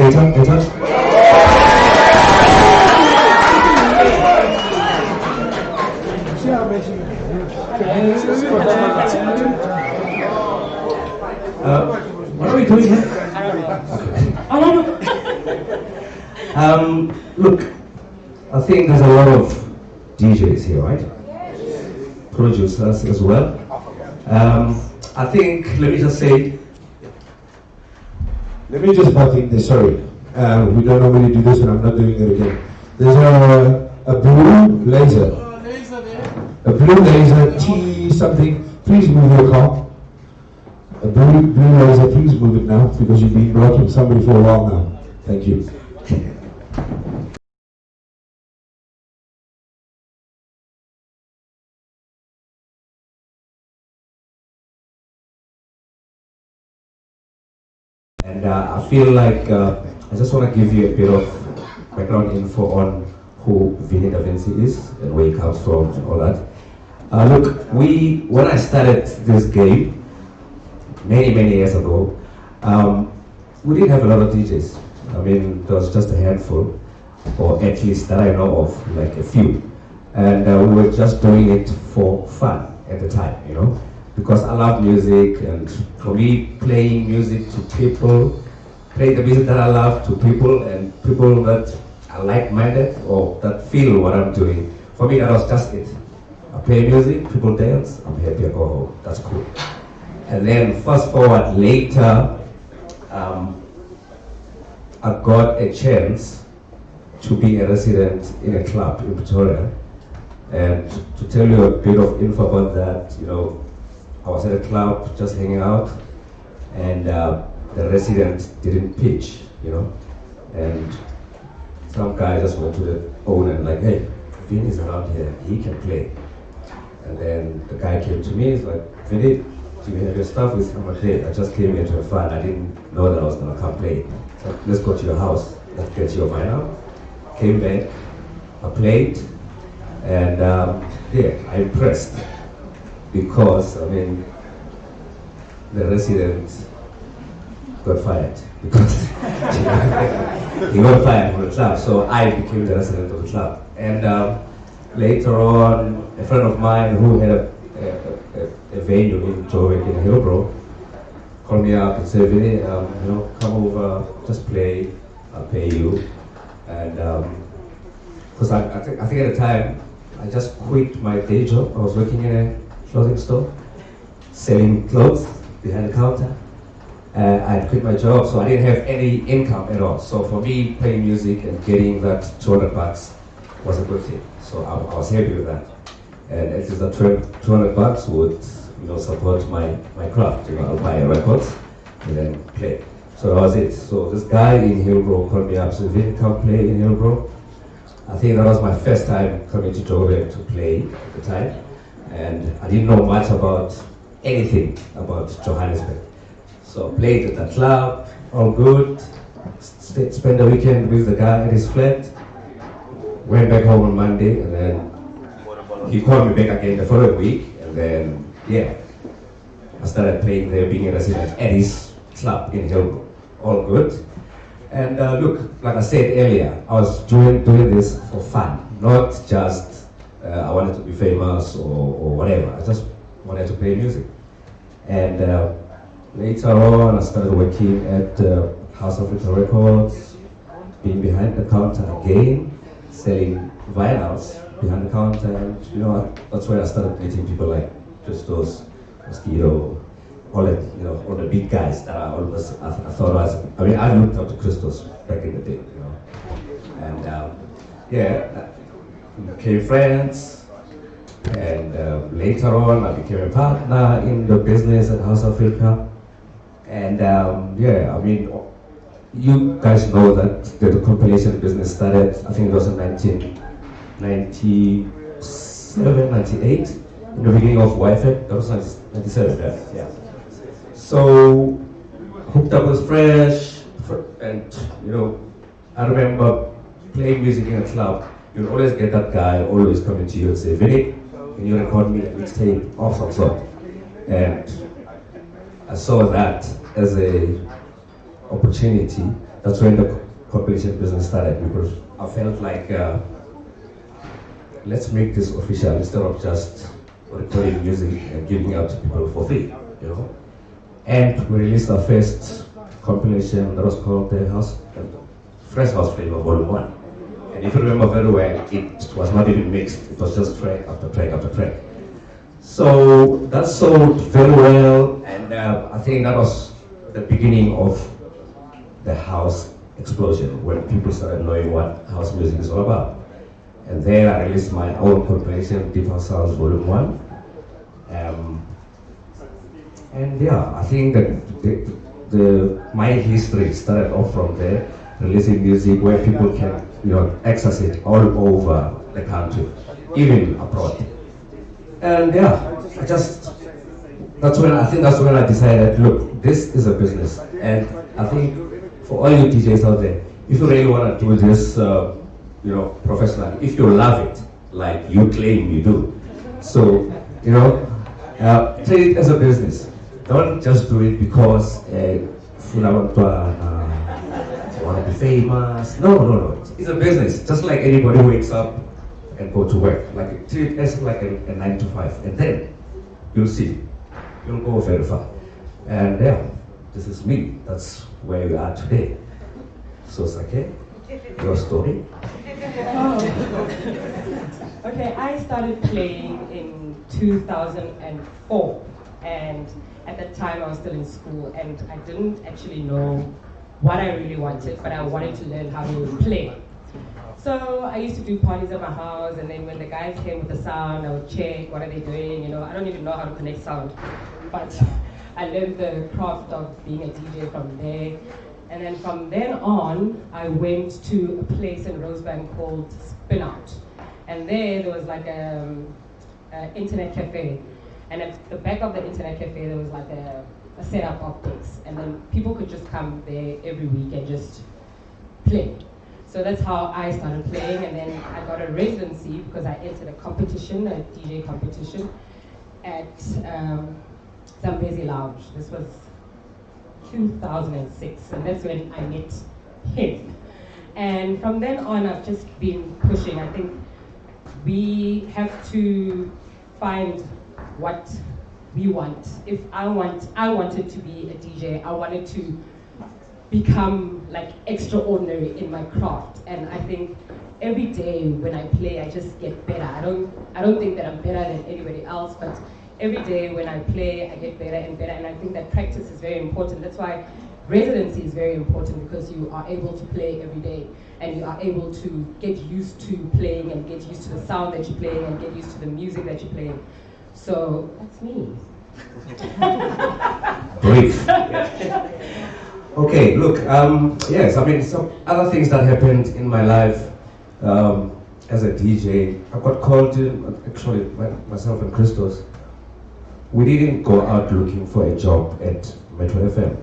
What are we doing here? Look, I think there's a lot of DJs here, right? Producers as well. I think, let me just butt in this, sorry. We don't normally do this and I'm not doing it again. There's a blue laser. A blue laser, T something. Please move your car. A blue laser, please move it now because you've been blocking somebody for a while now. Thank you. And I feel like I just want to give you a bit of background info on who Vinny da Vinci is and where he comes from and all that. Look, when I started this game many years ago, we didn't have a lot of DJs. I mean, there was just a handful, or at least that I know of, like a few. And we were just doing it for fun at the time, you know, because I love music, and for me, playing music to people, playing the music that I love to people, and people that are like-minded or that feel what I'm doing, for me, that was just it. I play music, people dance, I'm happy, I go home, that's cool. And then fast forward later, I got a chance to be a resident in a club in Pretoria. And to tell you a bit of info about that, you know, I was at a club just hanging out, and the resident didn't pitch, you know, and some guy just went to the owner and like, hey, Vinny's around here, he can play. And then the guy came to me, he's like, Vinny, do you have your stuff with him? I just came here to have fun, I didn't know that I was gonna come play. So let's go to your house, let's get your vinyl. Came back, I played, and yeah, I impressed. Because, I mean, the resident got fired because he got fired from the club, so I became the resident of the club. And later on, a friend of mine who had a venue in Joburg in Hillbrow called me up and said, Vinny, you know, come over, just play, I'll pay you. And because I think at the time, I just quit my day job. I was working in a clothing store, selling clothes behind the counter. I had quit my job, so I didn't have any income at all. So for me, playing music and getting that 200 bucks was a good thing. So I was happy with that. And at least that 200 bucks would, you know, support my craft. You know, I'll buy a record and then play. So that was it. So this guy in Hillbrow called me up, said, Vinny, come play in Hillbrow. I think that was my first time coming to Joburg to play at the time. And I didn't know much about anything about Johannesburg. So I played at the club, all good, spent the weekend with the guy at his flat, went back home on Monday, and then he called me back again the following week, and then, yeah, I started playing there, being a resident at his club in Hillbrow, all good. And look, like I said earlier, I was doing this for fun, not just I wanted to be famous or whatever. I just wanted to play music. And later on, I started working at House of Little Records, being behind the counter again, selling vinyls behind the counter. And you know, that's where I started meeting people like Christos, Mosquito, all that, you know, all the big guys that I thought was. I mean, I looked up to Christos back in the day, you know. And yeah. Became friends, and later on I became a partner in the business at House of Africa. And yeah, I mean, you guys know that the compilation business started, I think it was in 1997, 98, in the beginning of Wi-Fi. That was 97, yeah. So, hooked up with Fresh, and you know, I remember playing music in a club. You'll always get that guy always coming to you and say, Vinny, can you record me a mixtape of some sort? And I saw that as a opportunity that's when the compilation business started, because I felt like let's make this official instead of just recording music and giving out to people for free, you know. And we released our first compilation that was called the Fresh House Flavor Volume 1. And if you remember very well, it was not even mixed, it was just track after track after track. So that sold very well, and I think that was the beginning of the house explosion, when people started knowing what house music is all about. And then I released my own compilation, Deep House Sounds Volume 1. And yeah, I think that my history started off from there, releasing music where people can, access it all over the country, even abroad. And yeah, that's when I decided, look, this is a business. And I think for all you DJs out there, if you really want to do this, professionally, if you love it, like you claim you do, so, treat it as a business. Don't just do it because you want to be famous. No. It's a business. Just like anybody wakes up and go to work. Like treat it as like a 9 to 5, and then you'll see, you'll go very far. And yeah, this is me. That's where we are today. So Sakhe, your story. Okay, I started playing in 2004, and at that time I was still in school, and I didn't actually know what I really wanted, but I wanted to learn how to play. So I used to do parties at my house, and then when the guys came with the sound, I would check, what are they doing, I don't even know how to connect sound, but I learned the craft of being a DJ from there. And then from then on, I went to a place in Rosebank called Spin Out. And there was like an internet cafe. And at the back of the internet cafe, there was like a setup of decks. And then people could just come there every week and just play. So that's how I started playing. And then I got a residency because I entered a competition, a DJ competition, at Zambezi Lounge. This was 2006, and that's when I met him. And from then on, I've just been pushing. I think we have to find what we want. If I wanted to be a DJ, I wanted to become like extraordinary in my craft. And I think every day when I play, I just get better. I don't think that I'm better than anybody else, but every day when I play, I get better and better, and I think that practice is very important. That's why residency is very important, because you are able to play every day, and you are able to get used to playing and get used to the sound that you're playing and get used to the music that you're playing. So that's me. Great. Okay, look, yes, I mean, some other things that happened in my life as a DJ. I got called in, actually, myself and Christos. We didn't go out looking for a job at Metro FM.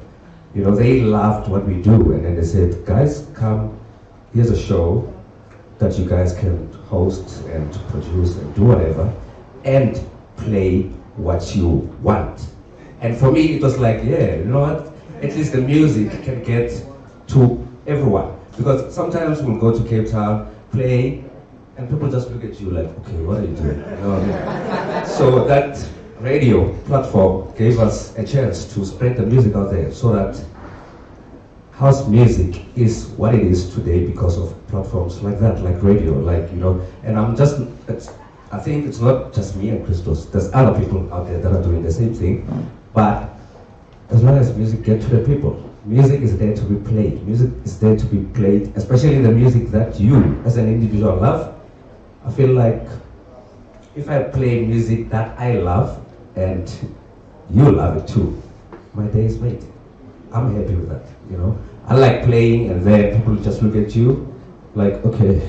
They loved what we do, and then they said, guys, come, here's a show that you guys can host and produce and do whatever, and play what you want. And for me, it was like, yeah, you know what? At least the music can get to everyone. Because sometimes we'll go to Cape Town, play, and people just look at you like, okay, what are you doing? You know what I mean? So that radio platform gave us a chance to spread the music out there, so that house music is what it is today because of platforms like that, like radio, and I think it's not just me and Christos, there's other people out there that are doing the same thing, but as long as music gets to the people, music is there to be played. Music is there to be played, especially the music that you as an individual love. I feel like if I play music that I love, and you love it too, my day is made. I'm happy with that, I like playing, and then people just look at you like, okay,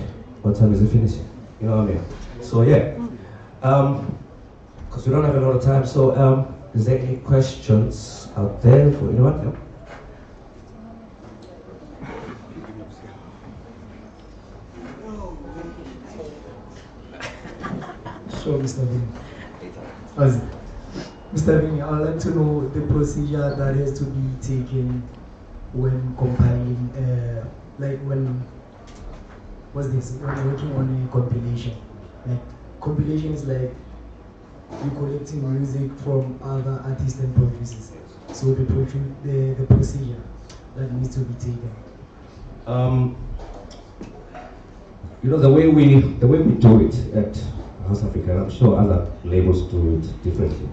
what time is it finishing? You know what I mean? So yeah, because we don't have a lot of time, so is there any questions out there for anyone? No? Sure, Mr. Vinny. Mr. Vinny, I'd like to know the procedure that has to be taken when compiling, like when working on a compilation? Like compilation is like you're collecting music from other artists and producers. So the procedure that needs to be taken. The way we do it at House Africa, I'm sure other labels do it differently.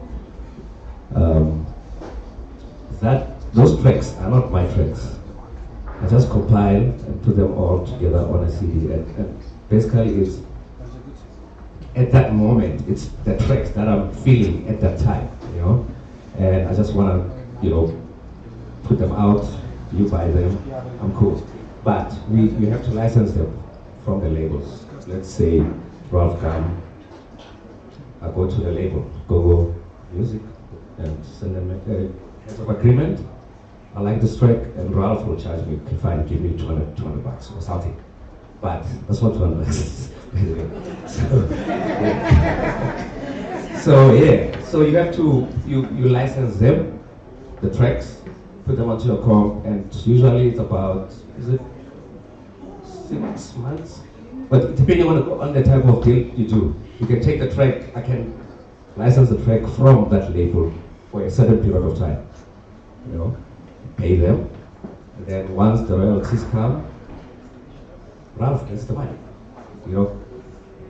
Those tracks are not my tracks. I just compile and put them all together on a CD, and basically it's at that moment, it's the tracks that I'm feeling at that time, and I just want to, put them out. You buy them, I'm cool. But we have to license them from the labels. Let's say Ralf come, I go to the label, GOGO Music, and send them a heads of agreement. I like this track, and Ralf will charge me, okay, fine, give me 200 bucks or something. But that's not 200 bucks. So you have to, you license them, the tracks, put them onto your comp, and usually it's about, is it 6 months? But depending on the type of deal you do, you can take the track, I can license the track from that label for a certain period of time, pay them, and then once the royalties come, Ralf gets the money,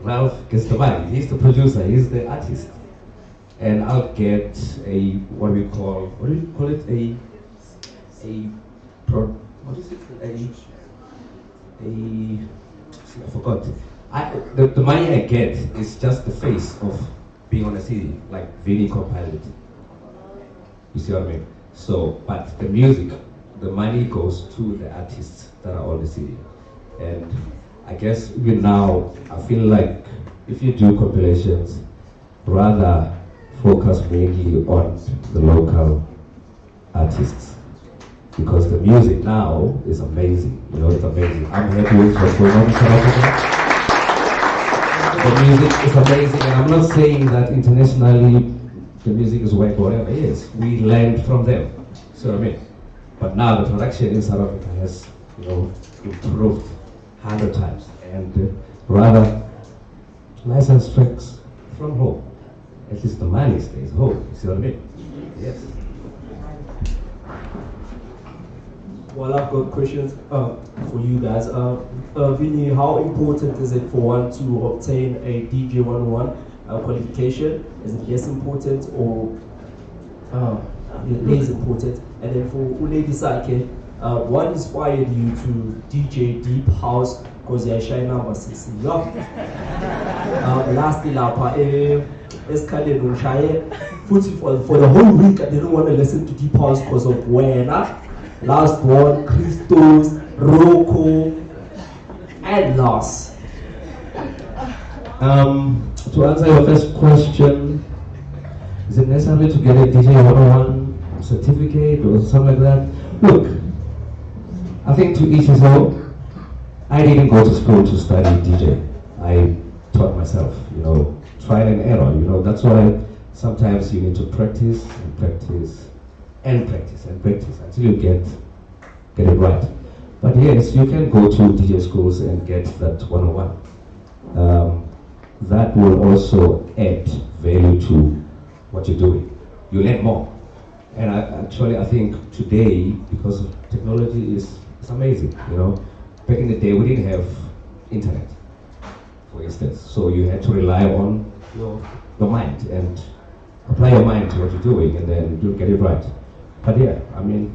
Ralf gets the money, he's the producer, he's the artist, and I'll get what do you call it, I forgot. The money I get is just the face of being on a CD, like Vinny compiled it. You see what I mean? So, but the music, the money goes to the artists that are on the CD. And I guess even now, I feel like if you do compilations, rather focus mainly on the local artists. Because the music now is amazing, it's amazing. I'm happy with what's going on in South Africa. The music is amazing, and I'm not saying that internationally the music is whack or whatever. Yes, we learned from them. So I mean, but now the production in South Africa has, improved 100 times, and rather license tracks from home. At least the money stays home. You see what I mean? Yes. Well, I've got questions for you guys. Vinny, how important is it for one to obtain a DJ 101 qualification? Is it less important or it is important? And then for Lady Sakhe, what inspired you to DJ Deep House? Because you're Chymamusique. Lastly, for the whole week, I didn't want to listen to Deep House because of Wena. Last one, Christos, Roko, and Loss. To answer your first question, is it necessary to get a DJ 101 certificate or something like that? Look, I think to each his own. I didn't go to school to study DJ. I taught myself, trial and error. That's why sometimes you need to practice and practice and practice and practice until you get it right. But yes, you can go to DJ schools and get that 101. That will also add value to what you're doing. You learn more. And I think today, because technology is amazing, Back in the day, we didn't have internet, for instance. So you had to rely on your mind and apply your mind to what you're doing, and then you'll get it right. But yeah, I mean,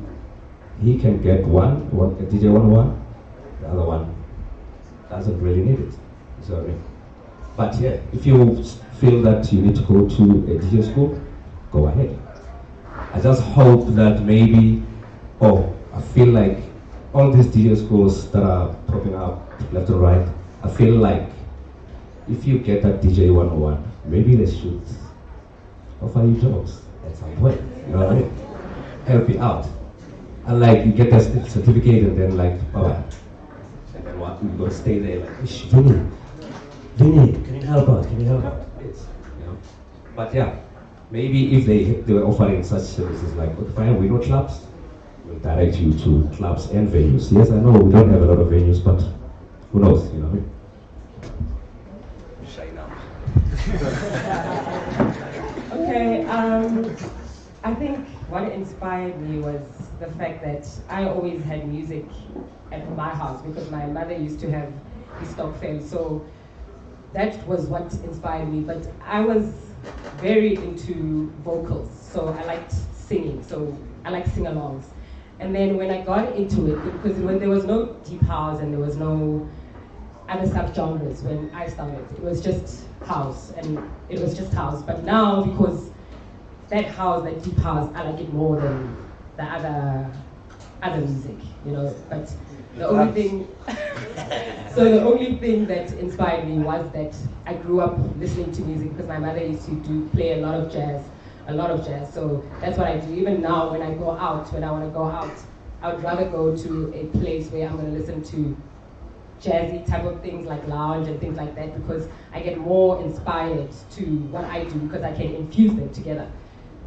he can get a DJ 101, the other one doesn't really need it. You see what I mean? But yeah, if you feel that you need to go to a DJ school, go ahead. I just hope that maybe, I feel like all these DJ schools that are popping up left and right, I feel like if you get that DJ 101, maybe they should offer you jobs at some point. You know what I mean? Help you out. And like you get that certificate and then like, bye-bye. And then what? You're going to stay there like, Vinny, can you help out? Can you help out? It's, But yeah, maybe if they were offering such services like, okay, fine, we know clubs, will direct you to clubs and venues. Yes, I know we don't have a lot of venues, but who knows, you know what I mean? Okay, I think what inspired me was the fact that I always had music at my house because my mother used to have the stock fair, so that was what inspired me. But I was very into vocals, so I liked singing, so I liked sing-alongs. And then when I got into it, because when there was no deep house and there was no other subgenres when I started, it was just house, and it was just house. But now, because that house, that deep house, I like it more than the other music, you know. But the only thing, so the only thing that inspired me was that I grew up listening to music because my mother used to play a lot of jazz. So that's what I do. Even now, when I go out, when I want to go out, I would rather go to a place where I'm going to listen to jazzy type of things like lounge and things like that, because I get more inspired to what I do because I can infuse them together.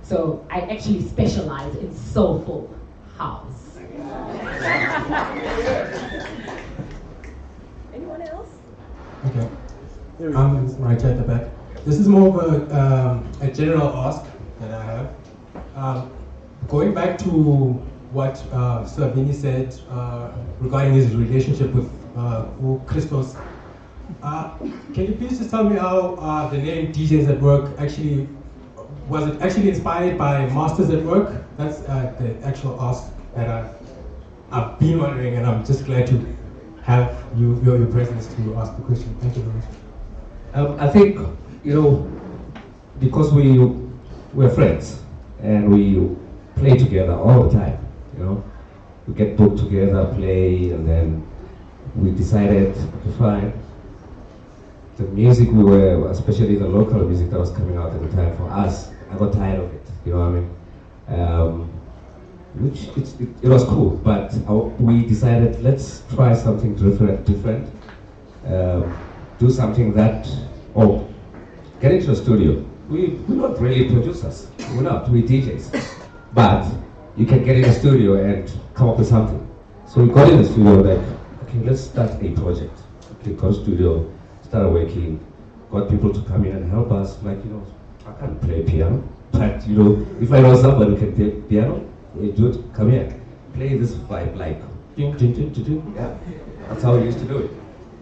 So I actually specialize in soulful house. Anyone else? Okay. I'm right at the back. This is more of a general ask that I have. Going back to what Sir Vinny said regarding his relationship with Christos, can you please just tell me how the name DJs at Work actually, was it actually inspired by Masters at Work? That's the actual ask that I've been wondering, and I'm just glad to have your presence to ask the question. Thank you very much. I think, you know, because we're friends and we play together all the time, you know. We get booked together, play, and then we decided, okay, fine. The music we were, especially the local music that was coming out at the time for us, I got tired of it, you know what I mean? It was cool, but we decided, let's try something different, do something that, or get into a studio. We're not really producers, we're DJs, but you can get in a studio and come up with something. So we got in the studio like, okay, let's start a project. Okay, got a studio, started working, got people to come in and help us. Like, you know, I can't play piano, but you know, if I know somebody who can play piano, hey, dude, come here, play this vibe like, ding, ding, ding, ding, ding. Yeah, that's how we used to do it.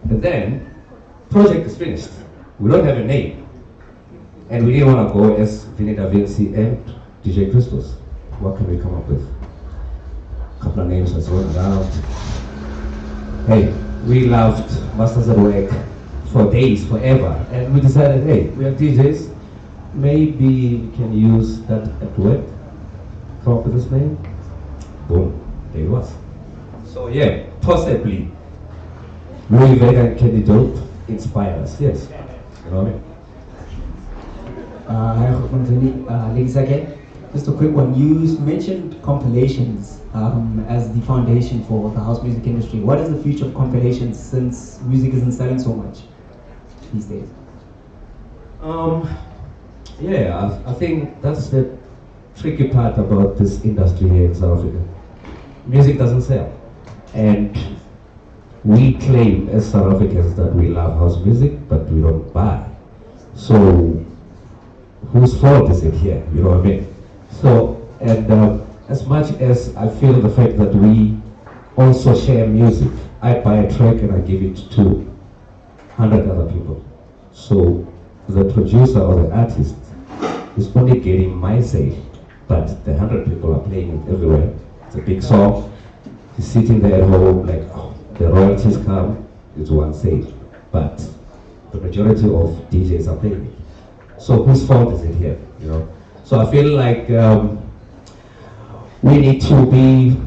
And then, project is finished. We don't have a name. And we didn't want to go as Vinci and DJ Christos. What can we come up with? A couple of names that's going around. Hey, we loved Masters at Work for days, forever. And we decided, hey, we are DJs. Maybe we can use that at work. Come up with this name. Boom, there it was. So yeah, possibly Louis Vega and Kenny Dope inspire us, yes. You know what I mean? Hi, Lady Sakhe. Just a quick one. You mentioned compilations as the foundation for the house music industry. What is the future of compilations since music isn't selling so much these days? Yeah, I think that's the tricky part about this industry here in South Africa. Music doesn't sell. And we claim as South Africans that we love house music, but we don't buy. So, whose fault is it here? You know what I mean? So, and as much as I feel the fact that we also share music, I buy a track and I give it to 100 other people. So, the producer or the artist is only getting my say, but the 100 people are playing it everywhere. It's a big song. He's sitting there at home like, oh, the royalties come, it's one say. But the majority of DJs are playing it. So whose fault is it here, you know? So I feel like we need to be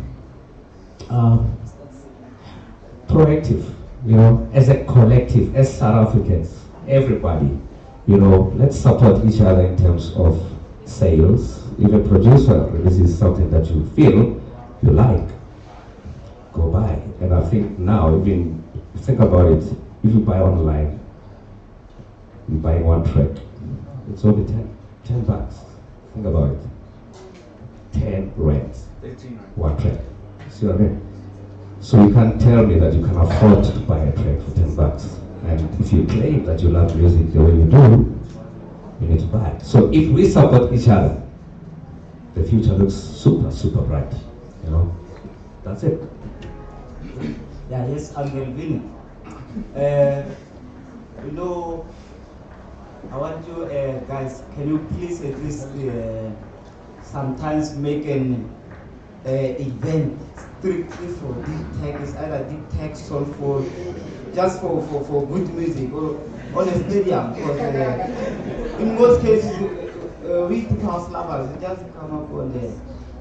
proactive, you know, as a collective, as South Africans, everybody, you know, let's support each other in terms of sales. If a producer releases something that you feel you like, go buy. And I think now, even think about it, if you buy online, you buy one track, it's only 10 bucks. Think about it. 10 rands. one track. See what I mean? So you can't tell me that you can afford to buy a track for $10. And if you claim that you love music the way you do, you need to buy it. So if we support each other, the future looks super, super bright. You know? That's it. Yeah, yes, Uncle Vinny. You know, I want you guys, can you please at least sometimes make an event strictly for deep tech? It's either deep tech, soulful, just for good music, or on a stadium, because in most cases we deep house lovers just come up on the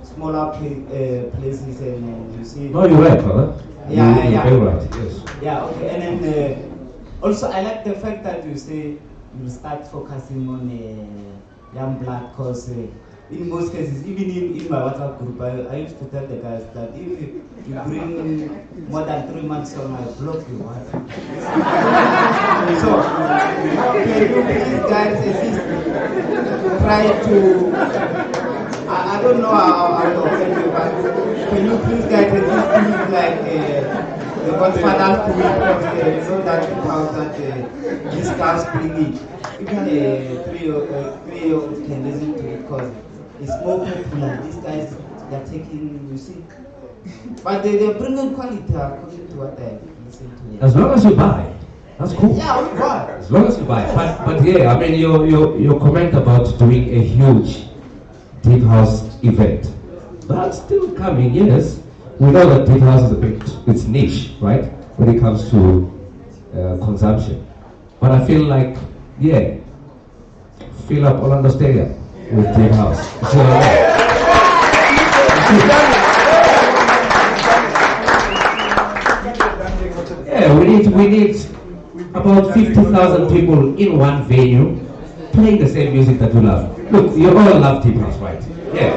smaller places and you see. No, you're right, brother. Yeah. You're right, yes. Yeah, okay, and then also I like the fact that you say you start focusing on young blood, because in most cases, even in my WhatsApp group, I used to tell the guys that if you bring more than 3 months on, I block you. So, can you please guys at least try to, I don't know how to offend you, but can you please guys at least please like the Godfather to it, so that how that these guys bring it. Even 3-year-old can listen to it because it's more popular. These guys, they're taking, you see. But they're bringing quality according to what they listen to. As long as you buy, that's cool. Yeah, we buy. As long as you buy. But yeah, I mean, your comment about doing a huge deep house event, that's still coming, yes. We know that deep house is a bit, it's niche, right? When it comes to consumption. But I feel like, yeah, fill up Orlando Stadium with deep house. So, yeah, we need about 50,000 people in one venue playing the same music that we love. Look, you all love deep house, right? Yes.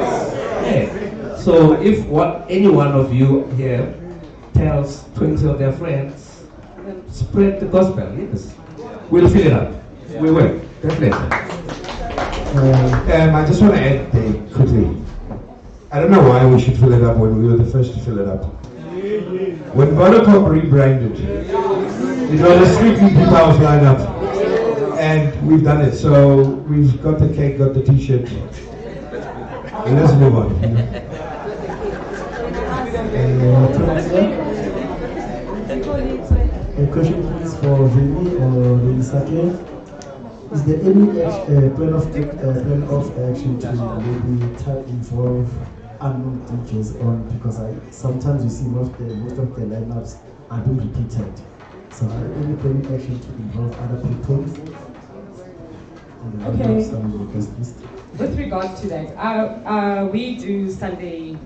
Yeah. So if any one of you here tells 20 of their friends, spread the gospel, yes. We'll fill it up. We will, definitely. I just want to add there quickly. I don't know why we should fill it up when we were the first to fill it up. When Vodacom rebranded, it was a strictly deep house lineup, and we've done it. So we've got the cake, got the T-shirt. Let's move on. A question please for Vinny or Sakhe. Is there any plan of action to maybe involve unknown DJs on? Because sometimes you see most of the lineups are being repeated. So are there any plan of action to involve other people? Okay. With regards to that, we do Sunday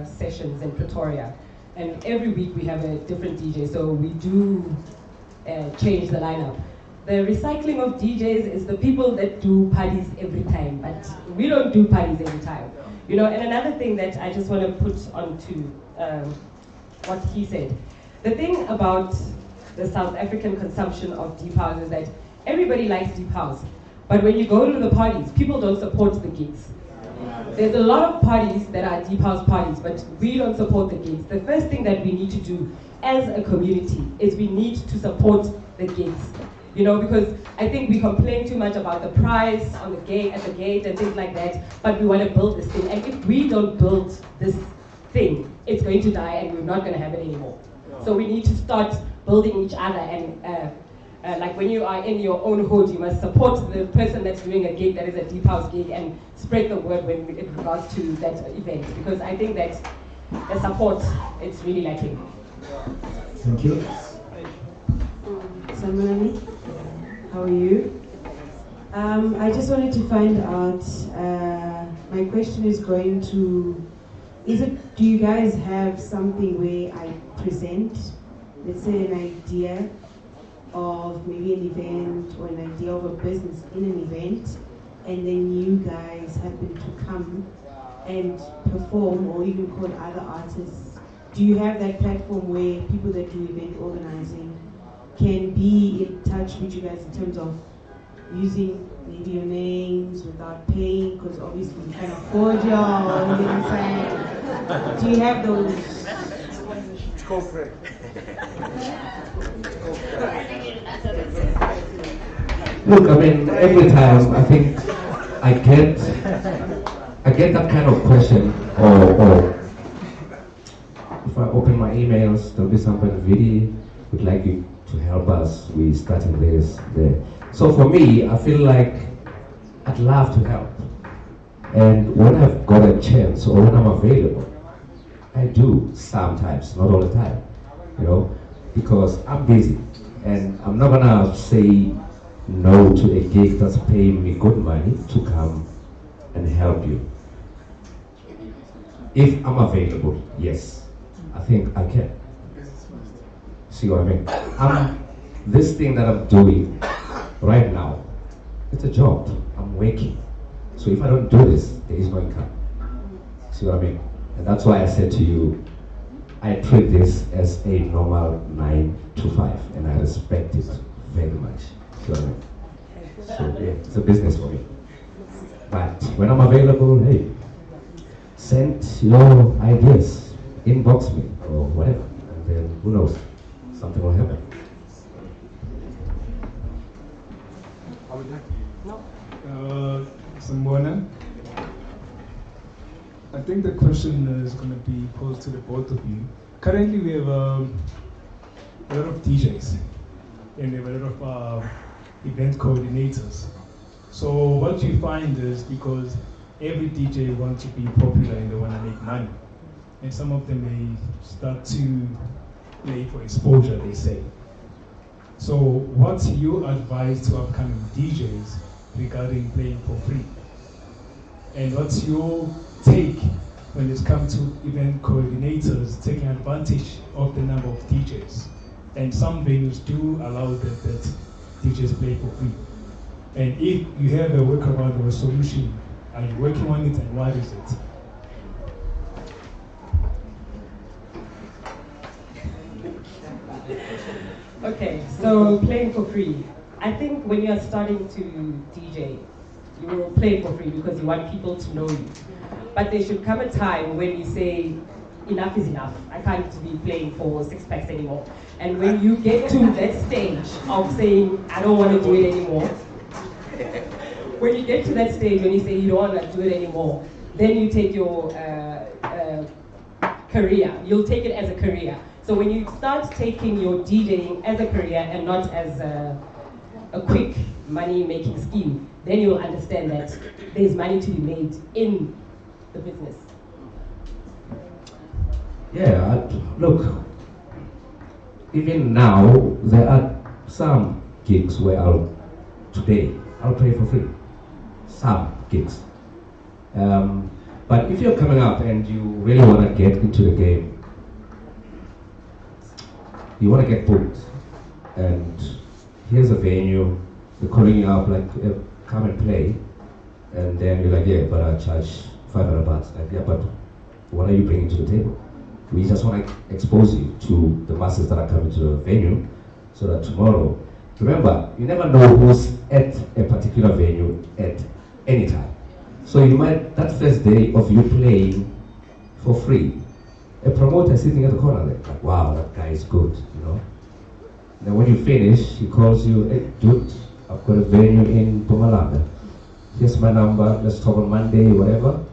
sessions in Pretoria, and every week we have a different DJ, so we do change the lineup. The recycling of DJs is the people that do parties every time, but we don't do parties every time. You know, and another thing that I just want to put onto what he said. The thing about the South African consumption of deep house is that everybody likes deep house. But when you go to the parties, people don't support the gigs. There's a lot of parties that are deep house parties, but we don't support the gigs. The first thing that we need to do as a community is we need to support the gigs. You know, because I think we complain too much about the price on the gate, at the gate and things like that, but we want to build this thing. And if we don't build this thing, it's going to die and we're not going to have it anymore. So we need to start building each other, and like when you are in your own hood, you must support the person that's doing a gig that is a deep house gig and spread the word when it regards to that event, because I think that the support is really lacking. Thank you. Samrani, how are you? I just wanted to find out, my question is going to, do you guys have something where I present, let's say an idea of maybe an event or an idea of a business in an event, and then you guys happen to come and perform or even call other artists? Do you have that platform where people that do event organizing can be in touch with you guys in terms of using maybe your names without paying, because obviously you kind of cordial on the inside. Do you have those? Go for it. Look, I mean, every time I think I get that kind of question, or if I open my emails, there'll be somebody, Vinny, would like you to help us. We starting this, there. So for me, I feel like I'd love to help. And when I've got a chance or when I'm available, I do sometimes, not all the time, you know, because I'm busy and I'm not gonna say no to a gig that's paying me good money to come and help you. If I'm available, yes, I think I can. See what I mean? This thing that I'm doing right now, it's a job. I'm working. So if I don't do this, there is no income. See what I mean? And that's why I said to you, I treat this as a normal 9 to 5, and I respect it very much. See what I mean? So yeah, it's a business for me. But when I'm available, hey, send your ideas, inbox me or whatever, and then who knows, something will happen. Sambona, I think the question is going to be posed to the both of you. Currently, we have a lot of DJs and we have a lot of event coordinators. So what you find is, because every DJ wants to be popular and they want to make money, and some of them may start to play for exposure, they say. So what's your advice to upcoming DJs regarding playing for free? And what's your take when it comes to event coordinators taking advantage of the number of DJs? And some venues do allow that DJs play for free. And if you have a workaround or a solution, are you working on it, and what is it? Okay, so playing for free. I think when you're starting to DJ, you will play for free because you want people to know you. But there should come a time when you say, enough is enough. I can't be playing for 6 packs anymore. And when you get to that stage of saying, I don't want to do it anymore, when you get to that stage when you say you don't want to do it anymore, then you take your career. You'll take it as a career. So when you start taking your DJing as a career and not as a quick money-making scheme, then you'll understand that there's money to be made in the business. Yeah, look, even now, there are some gigs where I'll play for free. Some gigs. But if you're coming up and you really want to get into the game, you want to get booked, and here's a venue, they're calling you up like, come and play, and then you're like, yeah, but I'll charge 500 bucks. Like, yeah, but what are you bringing to the table? We just want to expose you to the masses that are coming to the venue, so that tomorrow, remember, you never know who's at a particular venue at any time. So you might, that first day of you playing for free, a promoter sitting at the corner there, like, wow, that guy is good, you know. Then when you finish, he calls you, hey, dude, I've got a venue in Mpumalanga. Here's my number, let's talk on Monday, whatever.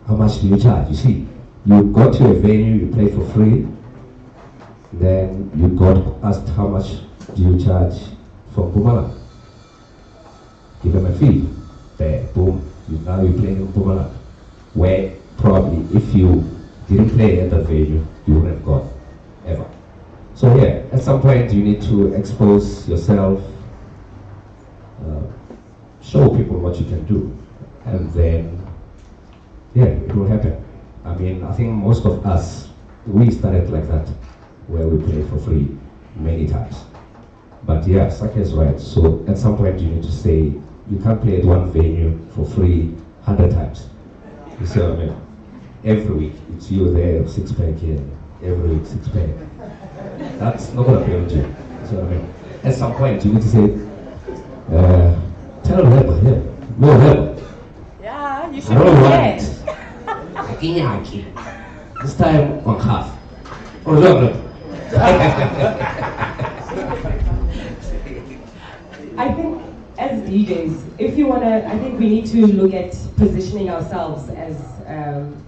How much do you charge? You see, you go to a venue, you play for free, then you got asked how much do you charge for Mpumalanga. Give them a fee. There, boom, now you're playing in Mpumalanga. Where probably if you didn't play at that venue, you wouldn't have gone, ever. So yeah, at some point you need to expose yourself, show people what you can do, and then, yeah, it will happen. I mean, I think most of us, we started like that, where we played for free many times. But yeah, Sakhe is right. So at some point you need to say, you can't play at one venue for free 100 times. You see what I mean? Every week, it's you there, 6 pack here, every week, 6 pack. That's not going to build you. You see what I mean? At some point, you need to say, Tell rapper, yeah. No rapper. Yeah, you I should don't be want there. this time on half. Oh, no. I think as DJs, if you want to, I think we need to look at positioning ourselves as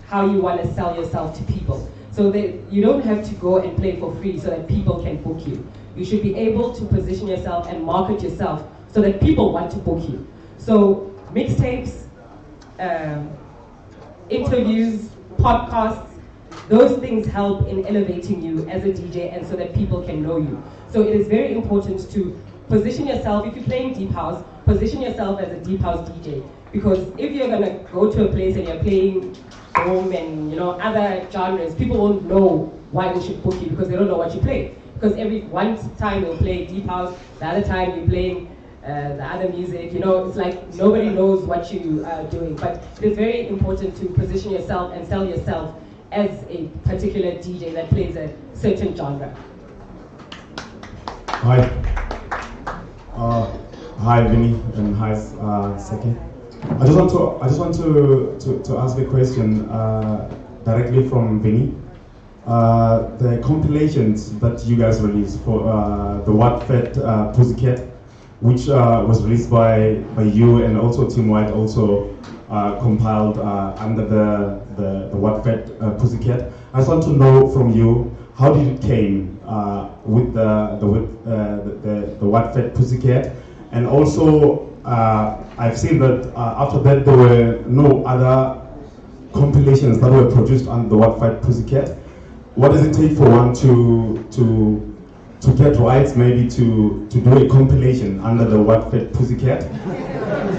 how you want to sell yourself to people. So that you don't have to go and play for free so that people can book you. You should be able to position yourself and market yourself so that people want to book you. So mixtapes, interviews, podcasts, those things help in elevating you as a DJ and so that people can know you. So it is very important to position yourself. If you're playing deep house, position yourself as a deep house DJ. Because if you're gonna go to a place and you're playing home and other genres, people won't know why they should book you because they don't know what you play. Because one time you'll play deep house, the other time you're playing the other music. It's like nobody knows what you are doing. But it is very important to position yourself and sell yourself as a particular DJ that plays a certain genre. Hi. Hi, Vinny, and hi, Sakhe. I just want to ask a question directly from Vinny. The compilations that you guys released for the What Fed Pussycat, which was released by you and also Team White, also compiled under the What Fed Pussycat. I just want to know from you, how did it came with the What Fed Pussycat, and also I've seen that after that there were no other compilations that were produced under the What Fed Pussycat. What does it take for one to get rights, maybe to do a compilation under the What Fed Pussycat?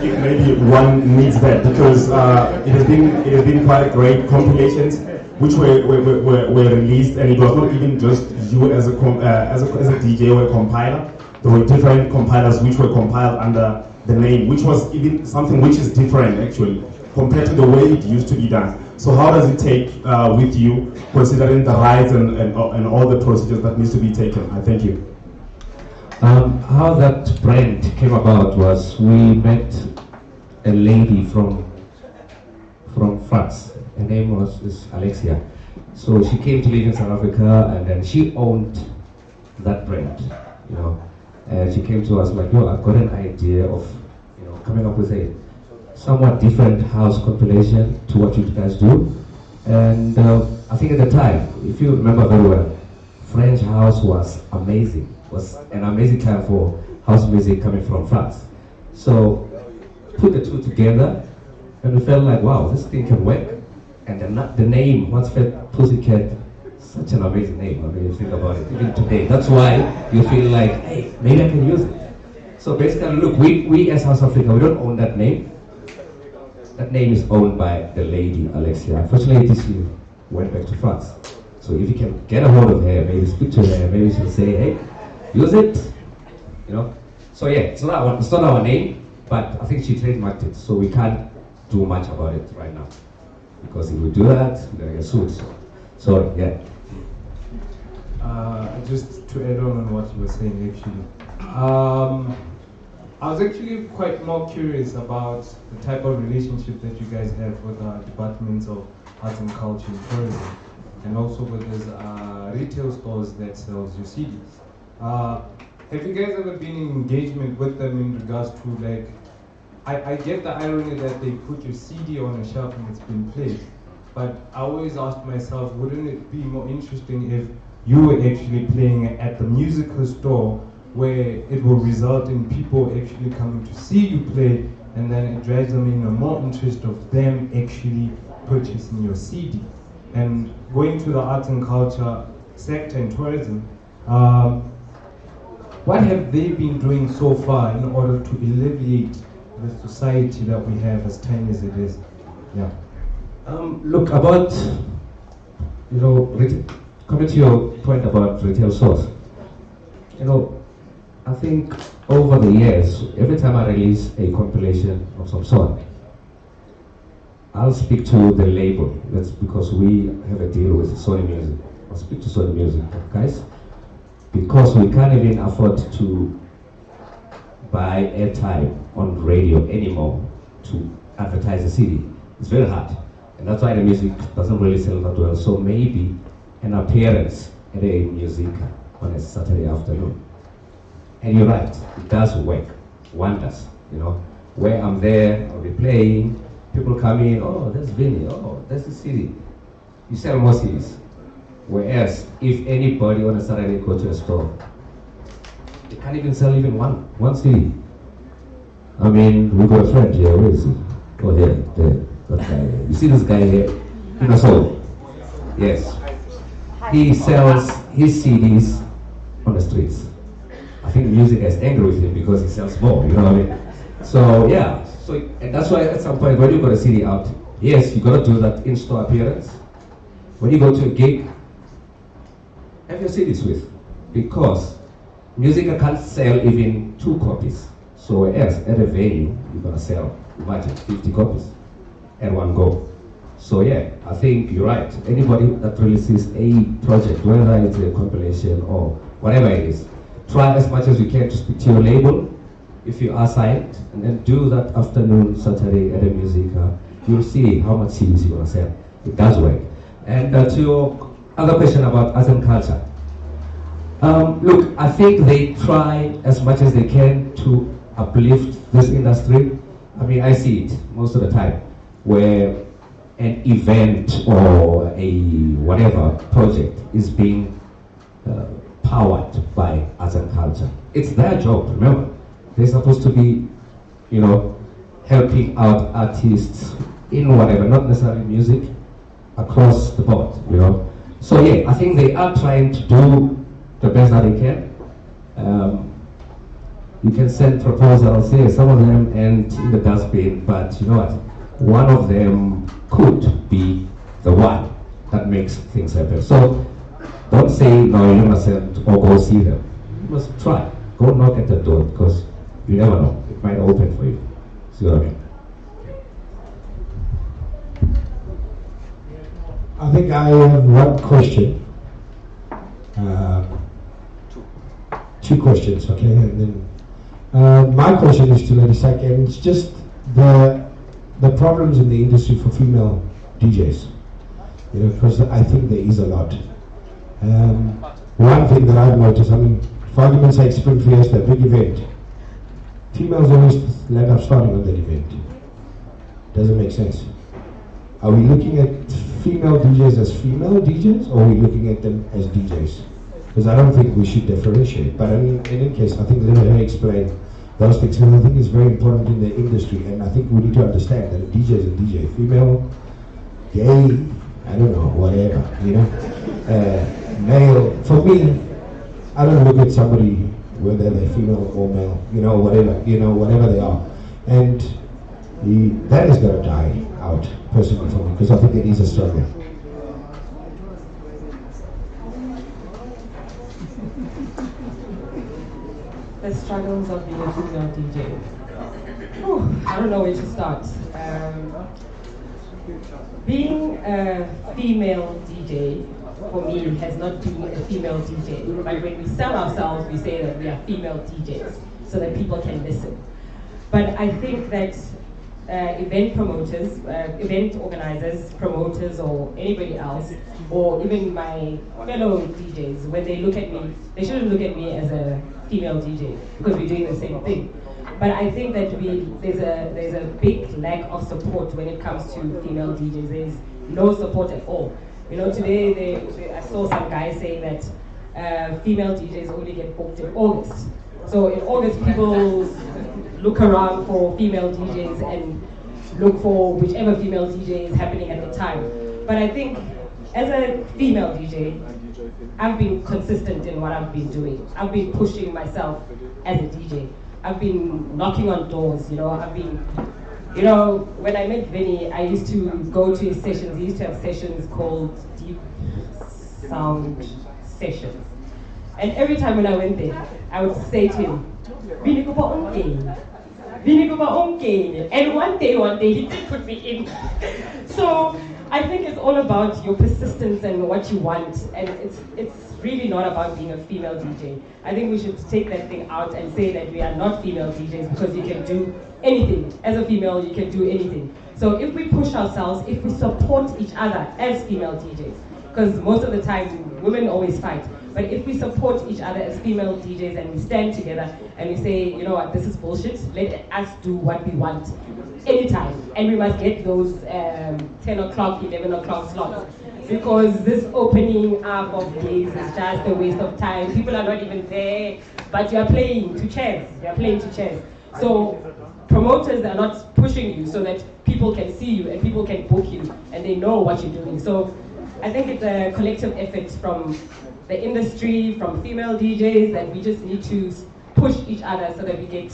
If maybe one needs that, because it has been quite great compilations which were released, and it was not even just you as a DJ or a compiler. There were different compilers which were compiled under the name, which was even something which is different actually compared to the way it used to be done. So how does it take with you, considering the rights and all the procedures that needs to be taken? I thank you. How that brand came about was we met a lady from France. Her name is Alexia. So she came to live in South Africa, and then she owned that brand, And she came to us like, I've got an idea of, coming up with a somewhat different house compilation to what you guys do. And I think at the time, if you remember very well, French house was amazing. Was an amazing time for house music coming from France. So put the two together, and we felt like, wow, this thing can work. And the name, What's Fed Pussycat, such an amazing name. I mean, you think about it, even today. That's why you feel like, hey, maybe I can use it. So basically, look, we as South Africa, we don't own that name. That name is owned by the lady, Alexia. Unfortunately, this year went back to France. So if you can get a hold of her, maybe speak to her, maybe she'll say, hey, use it, So yeah, it's not our name, but I think she trademarked it, so we can't do much about it right now. Because if we do that, we're gonna get sued. Sorry, yeah. Just to add on what you were saying, actually. I was actually quite more curious about the type of relationship that you guys have with the departments of arts and culture and tourism, and also with these retail stores that sells your CDs. Have you guys ever been in engagement with them in regards to, like, I get the irony that they put your CD on a shelf and it's been played, but I always asked myself, wouldn't it be more interesting if you were actually playing at the musical store, where it will result in people actually coming to see you play, and then it drives them in a more interest of them actually purchasing your CD. And going to the arts and culture sector and tourism, what have they been doing so far in order to alleviate the society that we have, as tiny as it is? Yeah. Look, about, coming to your point about retail stores, I think over the years, every time I release a compilation of some sort, I'll speak to the label. That's because we have a deal with Sony Music. I'll speak to Sony Music, guys, because we can't even afford to buy airtime on radio anymore to advertise a CD. It's very hard. And that's why the music doesn't really sell that well. So maybe an appearance at a musica on a Saturday afternoon. And you're right, it does work wonders, you know. Where I'm there, I'll be playing, people come in, oh, there's Vinny, oh, there's the CD. You sell more CDs. Whereas, if anybody on a Saturday go to a store, they can't even sell even one CD. I mean, we got a friend here, where is he? Oh, here, there, that guy. You see this guy here? In a soul. Yes. He sells his CDs on the streets. I think music is angry with him because he sells more, you know what I mean? So, yeah. So, and that's why at some point when you got a CD out, yes, you got to do that in-store appearance. When you go to a gig, have your CDs with, because music can't sell even 2 copies. So whereas at a venue, you're gonna sell, imagine, 50 copies at one go. So yeah, I think you're right. Anybody that releases a project, whether it's a compilation or whatever it is, try as much as you can to speak to your label, if you are signed, and then do that afternoon, Saturday at a musica. You'll see how much CDs you're gonna sell. It does work. And to your other question about arts and culture. Look, I think they try as much as they can to uplift this industry. I mean, I see it most of the time, where an event or a whatever project is being powered by arts and culture. It's their job, remember. They're supposed to be, you know, helping out artists in whatever, not necessarily music, across the board, you know. So yeah, I think they are trying to do the best that they can. You can send proposals, yeah, some of them end in the dustbin, but you know what? One of them could be the one that makes things happen. So don't say, no, you must send or go see them. You must try. Go knock at the door, because you never know. It might open for you. See what I mean? I think I have one question. 2 questions, okay? And then my question is to Lady Sakhe, and it's just the problems in the industry for female DJs. You know, because I think there is a lot. One thing that I've noticed, I mean, for argument's sake, Spring Fiesta, big event. Females always land up starting on that event. Doesn't make sense. Are we looking at female DJs as female DJs, or are we looking at them as DJs? Because I don't think we should differentiate. But in any case, I think let me explain those things, because I think it's very important in the industry, and I think we need to understand that a DJ is a DJ. Female, gay, I don't know, whatever, you know. Male, for me, I don't look at somebody whether they're female or male, you know, whatever they are. And that is going to die out, personally, for me, because I think it is a struggle. The struggles of being a female DJ. Whew, I don't know where to start. Being a female DJ, for me, has not been a female DJ. But when we sell ourselves, we say that we are female DJs, so that people can listen. But I think that event promoters, event organizers, promoters, or anybody else, or even my fellow DJs, when they look at me, they shouldn't look at me as a female DJ, because we're doing the same thing. But I think that there's a big lack of support when it comes to female DJs. There's no support at all. You know, today I saw some guy saying that female DJs only get booked in August. So in August, people look around for female DJs and look for whichever female DJ is happening at the time. But I think as a female DJ, I've been consistent in what I've been doing. I've been pushing myself as a DJ. I've been knocking on doors, you know. When I met Vinny, I used to go to his sessions. He used to have sessions called Deep Sound Sessions. And every time when I went there, I would say to him, Vinny kupa onke. Vinny kupa onke. And one day he did put me in. So I think it's all about your persistence and what you want, and it's really not about being a female DJ. I think we should take that thing out and say that we are not female DJs because you can do anything. As a female, you can do anything. So if we push ourselves, if we support each other as female DJs, because most of the time women always fight, but if we support each other as female DJs and we stand together and we say, you know what, this is bullshit, let us do what we want anytime, and we must get those 10 o'clock, 11 o'clock slots, because this opening up of days is just a waste of time. People are not even there, but you are playing to chairs. You are playing to chairs. So promoters are not pushing you so that people can see you and people can book you and they know what you're doing. So I think it's a collective effort from the industry, from female DJs, that we just need to push each other so that we get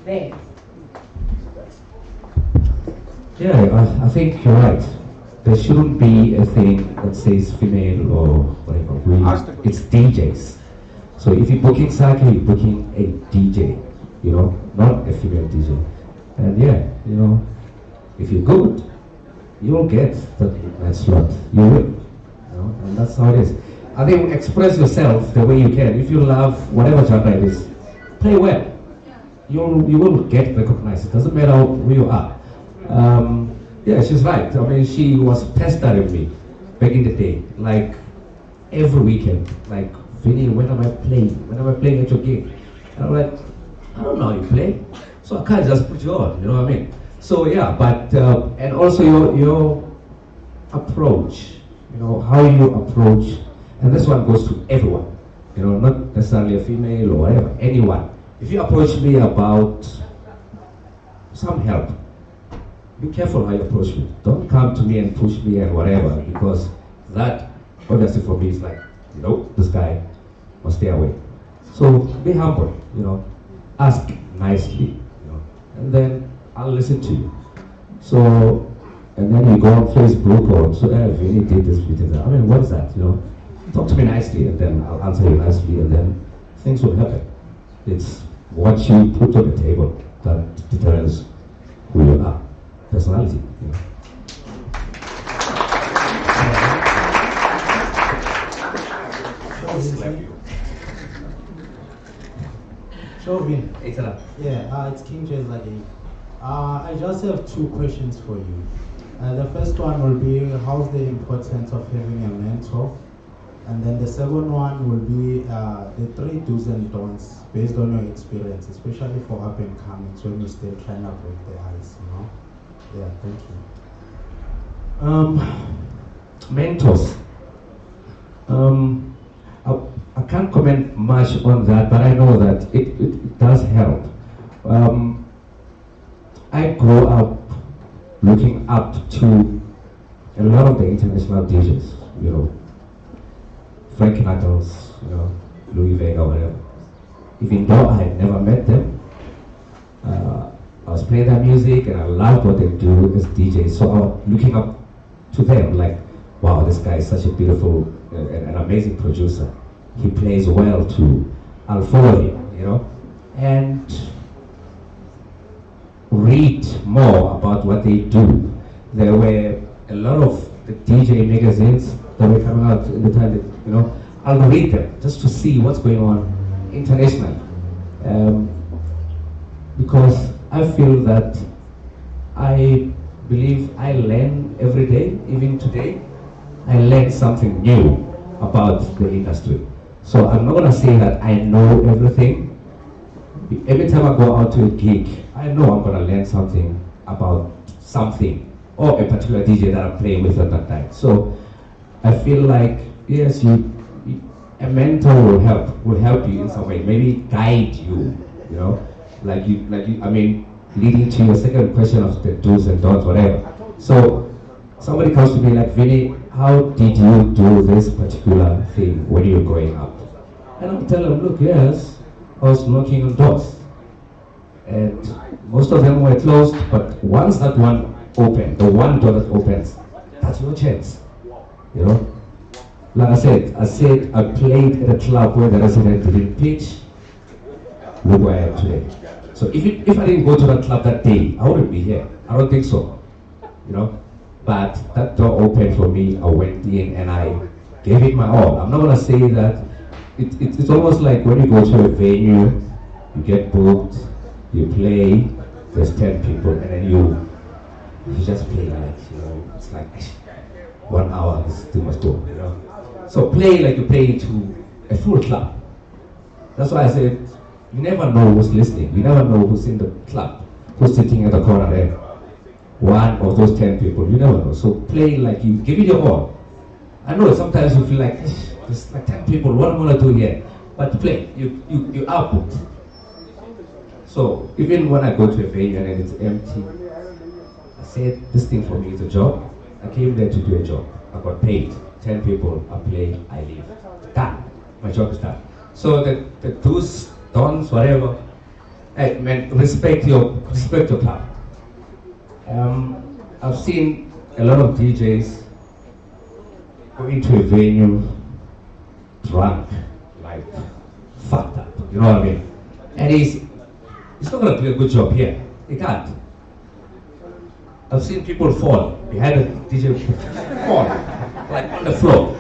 there. Yeah, I think you're right. There shouldn't be a thing that says female or whatever. It's DJs. So if you're booking Sakhe, you're booking a DJ, you know, not a female DJ. And yeah, you know, if you're good, you'll get that slot. You will, you know, and that's how it is. I think express yourself the way you can. If you love whatever genre it is, play well. You will get recognized. It doesn't matter who you are. Yeah, she's right. I mean, she was pestering me back in the day, like every weekend. Like, Vinny, when am I playing? When am I playing at your gig? And I'm like, I don't know how you play, so I can't just put you on. You know what I mean? So yeah, but and also your approach. You know how you approach. And this one goes to everyone, you know, not necessarily a female or whatever, anyone. If you approach me about some help, be careful how you approach me. Don't come to me and push me and whatever, because that, obviously for me, is like, nope, this guy must stay away. So be humble, you know, ask nicely, you know, and then I'll listen to you. So, and then you go on Facebook or so, Vinny did this, we did that. I mean, what is that, you know? Talk to me nicely, and then I'll answer you nicely, and then things will happen. It's what you put on the table that determines who you are. Personality, you know. Chauvin. Yeah, it's King James again. I just have two questions for you. The first one will be, how's the importance of having a mentor? And then the second one will be the 3 do's and don'ts based on your experience, especially for up and comings when you're still trying to break the ice, you know? Yeah, thank you. Mentors. I can't comment much on that, but I know that it does help. I grew up looking up to a lot of the international DJs, you know, Frankie Knuckles, you know, Louis Vega, whatever. Even though I had never met them, I was playing their music and I loved what they do as DJs. So I was looking up to them, like, wow, this guy is such a beautiful, an amazing producer. He plays well too. I'll follow him, you know, and read more about what they do. There were a lot of the DJ magazines that were coming out in the time that, you know, I'll read them just to see what's going on internationally. Because I feel that I believe I learn every day, even today, I learn something new about the industry. So I'm not gonna say that I know everything. Every time I go out to a gig, I know I'm gonna learn something about something or a particular DJ that I'm playing with at that time. So I feel like, yes, a mentor will help you in some way, maybe guide you, you know, I mean, leading to your second question of the do's and don'ts, whatever. So somebody comes to me like, Vinny, how did you do this particular thing when you were growing up? And I'll tell them, look, yes, I was knocking on doors. And most of them were closed, but once that one opened, the one door that opens, that's your chance, you know? Like I said, I played at a club where the resident didn't pitch. Look where I am today. So if I didn't go to that club that day, I wouldn't be here. I don't think so, you know? But that door opened for me. I went in and I gave it my all. I'm not gonna say that. It's almost like when you go to a venue, you get booked, you play, there's 10 people, and then you just play like, it's like 1 hour, this thing must go, So play like you play to a full club. That's why I said, you never know who's listening. You never know who's in the club, who's sitting at the corner there. One of those 10 people, you never know. So play like you give it your all. I know sometimes you feel like, there's like 10 people, what am I gonna do here? But play, you output. So even when I go to a venue and it's empty, I said, this thing for me is a job. I came there to do a job. I got paid. 10 people, I play, I leave. Done. My job is done. So the those dons, whatever, I mean, respect your club. I've seen a lot of DJs go into a venue drunk, like fucked up. You know what I mean? And he's not gonna do a good job here. He can't. I've seen people fall behind a DJ, fall like on the floor.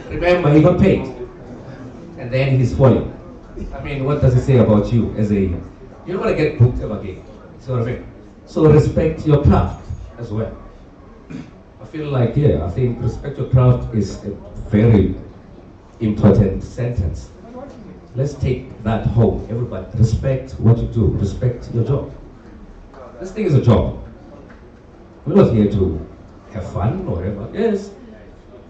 Remember, he got paid, and then he's falling. I mean, what does it say about you as a? You're not gonna get booked ever again. See what I mean? So respect your craft as well. I feel like, I think respect your craft is a very important sentence. Let's take that home. Everybody, respect what you do. Respect your job. This thing is a job. We're not here to have fun or whatever. Yes,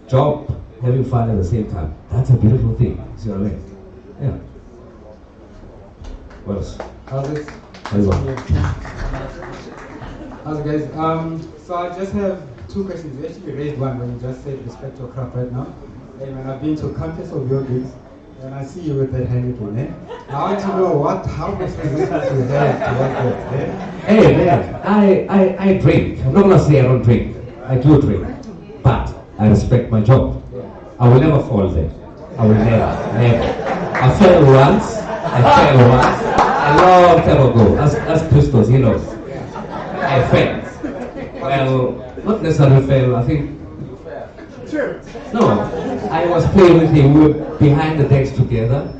job, having fun at the same time. That's a beautiful thing. See what I mean? Yeah. What else? How's it? How's it? How's it, guys? So I just have two questions. You actually raised one when you just said respect your craft right now. Hey man, I've been to countless of your gigs and I see you with that Heineken, eh? I want to know how much resistance you have towards that, eh? Hey man, I drink. I'm not gonna say I don't drink. I do drink. But I respect my job. I will never fall there. I will never. I fell once, a long time ago. That's Christos, he knows. I fell. Well, not necessarily fell, I think. No, I was playing with him. We were behind the decks together.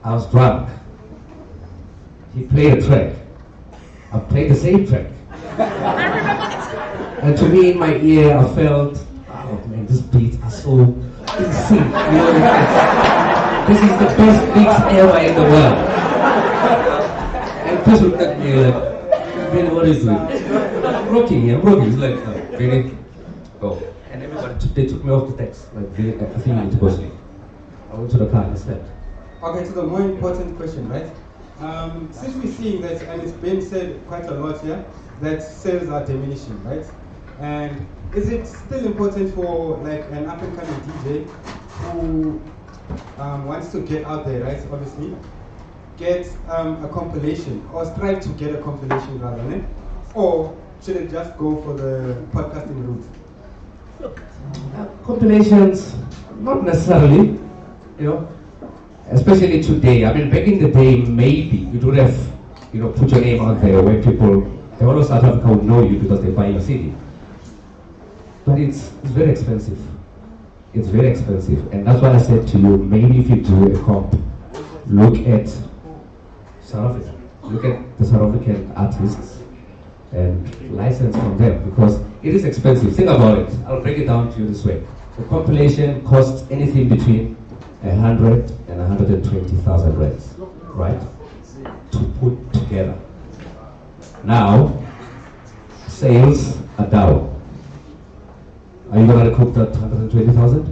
I was drunk. He played a track. I played the same track. And to me, in my ear, I felt, oh man, these beats are so in sync. This is the best beats ever in the world. And Chris looked at me like, Vinny, what is it? I'm rocking. He's like, Vinny, go. And everybody, they took me off the decks. Like, Vinny, I think you need to go sleep. I went to the car and slept. Okay, so the more important question, right? Since we're seeing that, and it's been said quite a lot here, that sales are diminishing, right? And is it still important for like an up-and-coming DJ who wants to get out there, right? Obviously, get a compilation or strive to get a compilation rather, né? Or should it just go for the podcasting route? Look, compilations, not necessarily, especially today. I mean, back in the day, maybe you would have, put your name out there where people, the whole of South Africa would know you because they buy your CD. But it's very expensive. It's very expensive. And that's why I said to you, maybe if you do a comp, look at South Africa. Look at the South African artists and license from them because it is expensive. Think about it. I'll break it down to you this way. The compilation costs anything between 100 and 120,000 rands, right? To put together. Now, sales are down. Are you going to recoup that 120,000?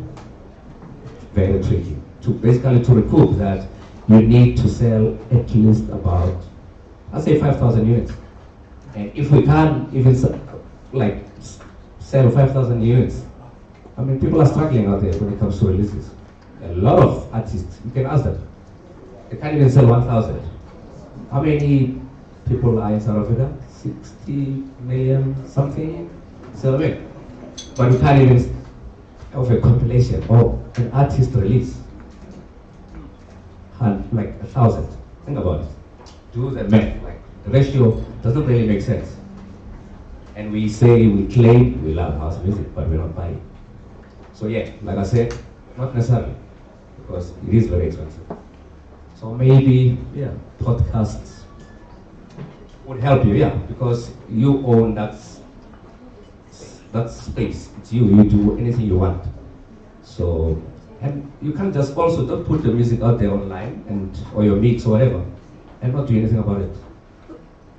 Very tricky. Basically, to recoup that, you need to sell at least about, I'll say 5,000 units. And if we can't even sell 5,000 units, I mean, people are struggling out there when it comes to releases. A lot of artists, you can ask them, they can't even sell 1,000. How many people are in South Africa? 60 million something? So, I mean, but we can't even have a compilation or an artist release. Like 1,000. Think about it. Do the math. Like the ratio doesn't really make sense. And we say, we claim we love house music, but we're not buying. So yeah, like I said, not necessarily, because it is very expensive. So maybe, yeah, podcasts would help you, yeah, because you own that space. It's you do anything you want. So, and you can't just also don't put the music out there online or your mix or whatever and not do anything about it.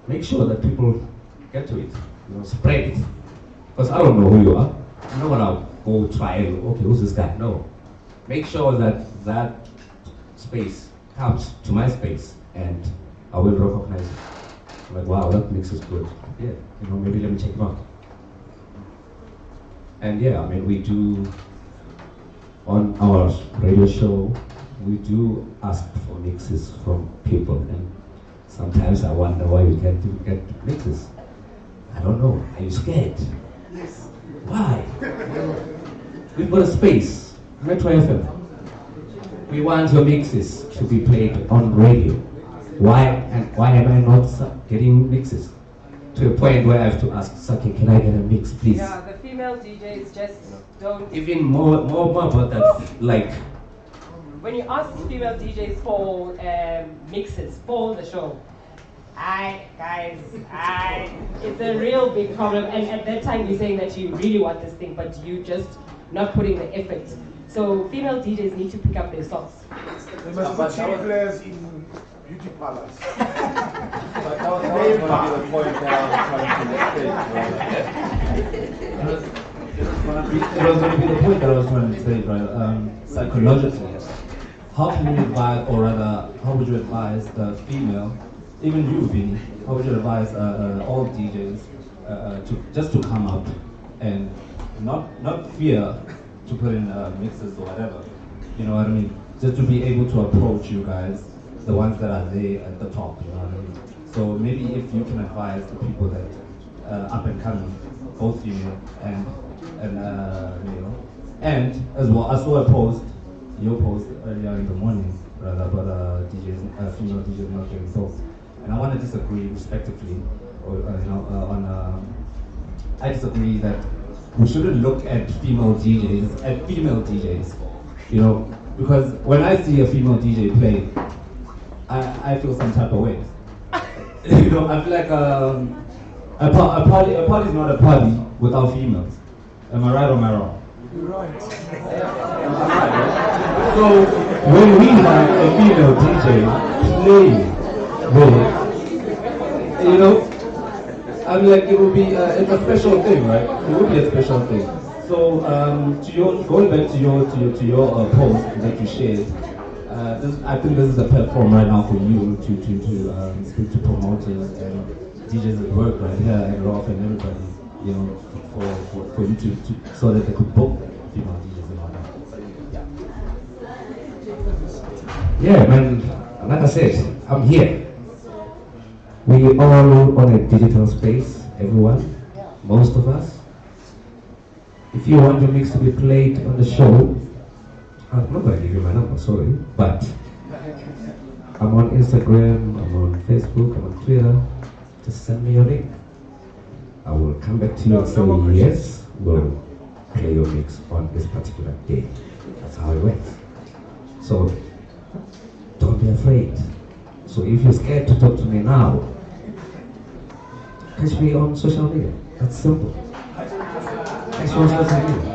Make sure that people get to it, spread it. Because I don't know who you are. I'm not gonna go try and, okay, who's this guy? No. Make sure that that space comes to my space and I will recognize it. I'm like, wow, that mix is good. Yeah, maybe let me check him out. And yeah, I mean, we do, on our radio show, we do ask for mixes from people, and sometimes I wonder why you can't get mixes. I don't know. Are you scared? Yes. Why? We've got a space, Metro FM. We want your mixes to be played on radio. Why am I not getting mixes? To a point where I have to ask, Sakhe, can I get a mix, please? Yeah, the female DJs just don't. Even more about that, like. When you ask female DJs for mixes for the show, it's a real big problem. And at that time, you're saying that you really want this thing, but you just not putting the effort. So female DJs need to pick up their socks. They must put players in beauty parlors. But that was going to be the point that I was trying to make. It was going to be the point that I was trying to say, right? Psychologically, how can you advise, or rather, how would you advise the female, even you, Vinny, how would you advise all DJs just to come up and not fear to put in mixes or whatever, you know what I mean? Just to be able to approach you guys, the ones that are there at the top, you know what I mean? So maybe if you can advise the people that up and coming, both female and male, and as well, I saw your post earlier in the morning, rather, about female DJs not getting sold, and I want to disagree respectively, I disagree that we shouldn't look at female DJs, you know, because when I see a female DJ play, I feel some type of way. You know, I feel like a party is not a party without females. Am I right or am I wrong? You're right. So when we have a female DJ playing, you know, I mean, like it would be it's a special thing, right? It would be a special thing. So going back to your post that you shared, I think this is a platform right now for you to speak to promoters and DJs at work right here and Ralf and everybody, you know, for you to so that they could book female DJs and all that. Yeah, man. Like I said, I'm here. We all on a digital space, everyone, most of us. If you want your mix to be played on the show, I'm not going to give you my number, sorry, but I'm on Instagram, I'm on Facebook, I'm on Twitter. Just send me your link. I will come back to you and say, yes, we'll play your mix on this particular day. That's how it works. So, don't be afraid. So if you're scared to talk to me now, catch me on social media. That's simple. Catch me on social media.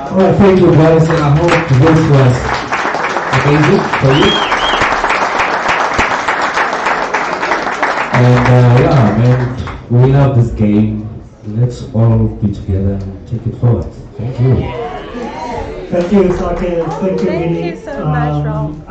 Alright, thank you guys, and I hope this was amazing for you. And yeah, man, we love this game. Let's all be together and take it forward. Thank you. Thank you, Sakhe. Thank you, Vinny. Thank you so much, Ralf.